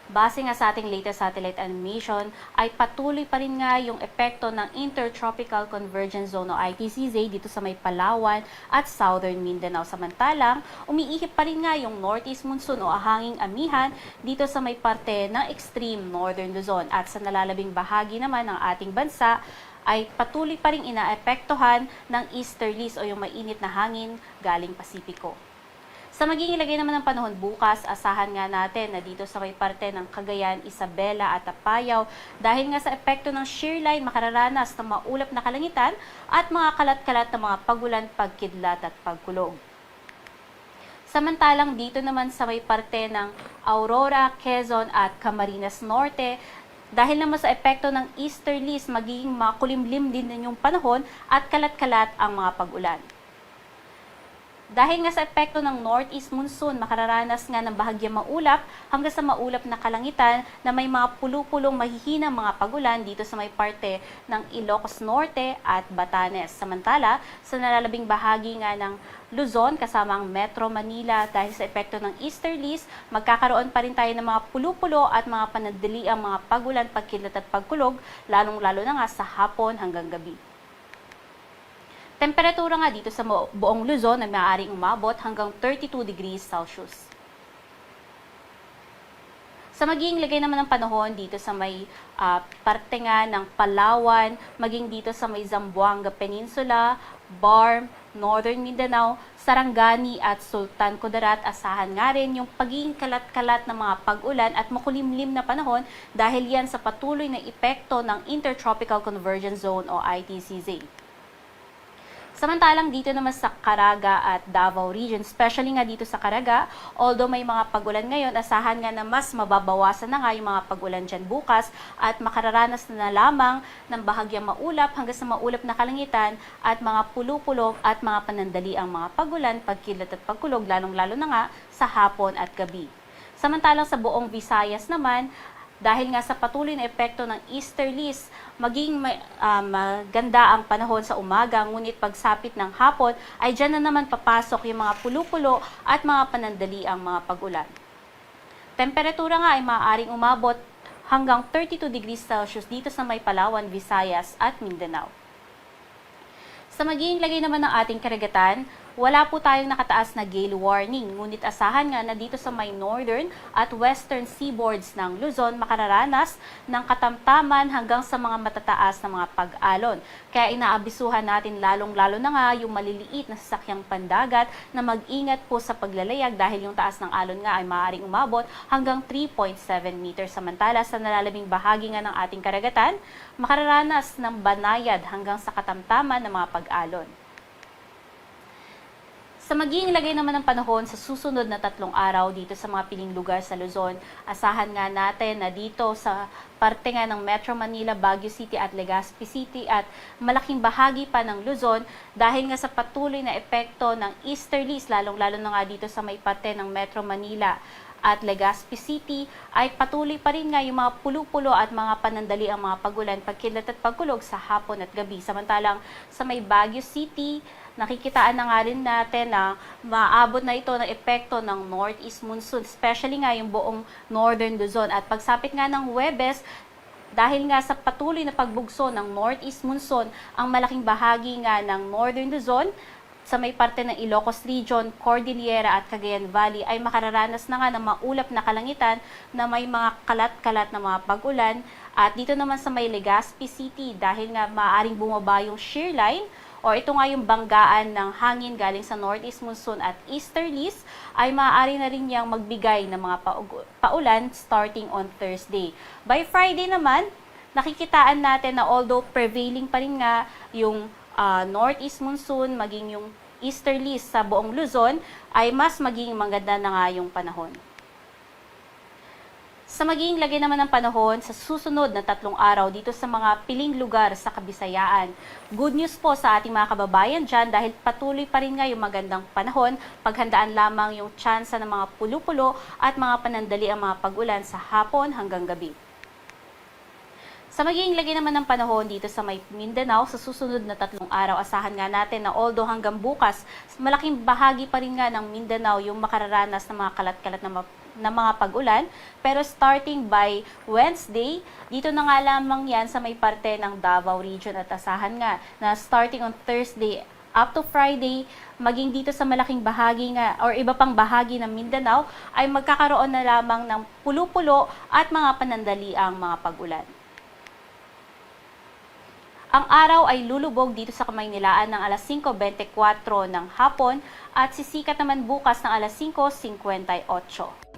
Base nga sa ating latest satellite animation, ay patuloy pa rin nga yung epekto ng Intertropical Convergence Zone o ITCZ dito sa may Palawan at Southern Mindanao. Samantalang, umiihip pa rin nga yung Northeast Monsoon o hanging amihan dito sa may parte ng extreme Northern Luzon. At sa nalalabing bahagi naman ng ating bansa, ay patuloy pa rin inaapektuhan ng easterlies o yung mainit na hangin galing Pasipiko. Sa magiging lagay naman ng panahon bukas, asahan nga natin na dito sa may parte ng Cagayan, Isabela at Apayao dahil nga sa epekto ng shear line makararanas ng maulap na kalangitan at mga kalat-kalat na mga pagulan, pagkidlat at pagkulog. Samantalang dito naman sa may parte ng Aurora, Quezon at Camarines Norte, dahil naman sa epekto ng easterlies, magiging makulimlim din yung panahon at kalat-kalat ang mga pagulan. Dahil nga sa epekto ng Northeast Monsoon, makararanas nga ng bahagyang maulap hanggang sa maulap na kalangitan na may mga pulo-pulong mahihinang mga pagulan dito sa may parte ng Ilocos Norte at Batanes. Samantala, sa nalalabing bahagi nga ng Luzon kasama ang Metro Manila dahil sa epekto ng easterlies, magkakaroon pa rin tayo ng mga pulo-pulo at mga panandaliang mga pagulan, pagkilat at pagkulog, lalong-lalo na nga sa hapon hanggang gabi. Temperatura nga dito sa buong Luzon ay maaaring umabot hanggang 32 degrees Celsius. Sa magiging lagay naman ng panahon dito sa may parte nga ng Palawan, maging dito sa may Zamboanga Peninsula, Barm, Northern Mindanao, Sarangani at Sultan Kudarat, asahan nga rin yung pagiging kalat-kalat ng mga pag-ulan at makulimlim na panahon dahil yan sa patuloy na epekto ng Intertropical Convergence Zone o ITCZ. Samantalang dito naman sa Caraga at Davao Region, especially nga dito sa Caraga, although may mga pagulan ngayon, asahan nga na mas mababawasan na nga yung mga pagulan dyan bukas at makararanas na lamang ng bahagyang maulap hanggang sa maulap na kalangitan at mga pulo-pulo at mga panandali ang mga pagulan, pagkilat at pagkulog, lalong-lalo na nga sa hapon at gabi. Samantalang sa buong Visayas naman, dahil nga sa patuloy na epekto ng easterlies, maging maganda ang panahon sa umaga, ngunit pagsapit ng hapon ay dyan na naman papasok yung mga pulo-pulo at mga panandali ang mga pagulan. Temperatura nga ay maaaring umabot hanggang 32 degrees Celsius dito sa may Palawan, Visayas at Mindanao. Sa magiging lagay naman ng ating karagatan, wala po tayong nakataas na gale warning, ngunit asahan nga na dito sa may northern at western seaboards ng Luzon makararanas ng katamtaman hanggang sa mga matataas na mga pag-alon. Kaya inaabisuhan natin lalong-lalo na nga yung maliliit na sasakyang pandagat na mag-ingat po sa paglalayag dahil yung taas ng alon nga ay maaaring umabot hanggang 3.7 meters. Samantala sa nalalabing bahagi nga ng ating karagatan, makararanas ng banayad hanggang sa katamtaman ng mga pag-alon. Sa magiging lagay naman ng panahon sa susunod na 3 araw dito sa mga piling lugar sa Luzon, asahan nga natin na dito sa parte nga ng Metro Manila, Baguio City at Legazpi City at malaking bahagi pa ng Luzon dahil nga sa patuloy na epekto ng easterlies, lalong-lalo na nga dito sa may parte ng Metro Manila at Legazpi City ay patuloy pa rin nga yung mga pulo-pulo at mga panandali ang mga pagulan, pagkilat at pagkulog sa hapon at gabi. Samantalang sa may Baguio City, nakikitaan na nga rin natin na maabot na ito ng epekto ng Northeast Monsoon, especially nga yung buong Northern Luzon. At pagsapit nga ng Huwebes, dahil nga sa patuloy na pagbugso ng Northeast Monsoon, ang malaking bahagi nga ng Northern Luzon, sa may parte ng Ilocos Region, Cordillera at Cagayan Valley ay makararanas na nga ng maulap na kalangitan na may mga kalat-kalat na mga pag-ulan. At dito naman sa may Legazpi City, dahil nga maaaring bumaba yung shear line, o ito nga yung banggaan ng hangin galing sa Northeast Monsoon at easterlies, ay maaari na rin niyang magbigay ng mga paulan starting on Thursday. By Friday naman, nakikitaan natin na although prevailing pa rin nga yung Northeast Monsoon, maging yung easterlies sa buong Luzon, ay mas magiging maganda na nga yung panahon. Sa magiging lagay naman ng panahon sa susunod na 3 araw dito sa mga piling lugar sa Kabisayaan. Good news po sa ating mga kababayan dyan dahil patuloy pa rin nga yung magandang panahon, paghandaan lamang yung tsansa ng mga pulo-pulo at mga panandali ang mga pag-ulan sa hapon hanggang gabi. Sa magiging lagay naman ng panahon dito sa may Mindanao, sa susunod na 3 araw, asahan nga natin na although hanggang bukas, malaking bahagi pa rin nga ng Mindanao yung makararanas ng mga kalat-kalat na ng mga pag-ulan. Pero starting by Wednesday, dito na nga lamang yan sa may parte ng Davao Region at asahan nga na starting on Thursday up to Friday, maging dito sa malaking bahagi nga or iba pang bahagi ng Mindanao ay magkakaroon na lamang ng pulo-pulo at mga panandaliang mga pag-ulan. Ang araw ay lulubog dito sa Kamaynilaan ng alas 5:24 ng hapon at sisikat naman bukas ng alas 5:58.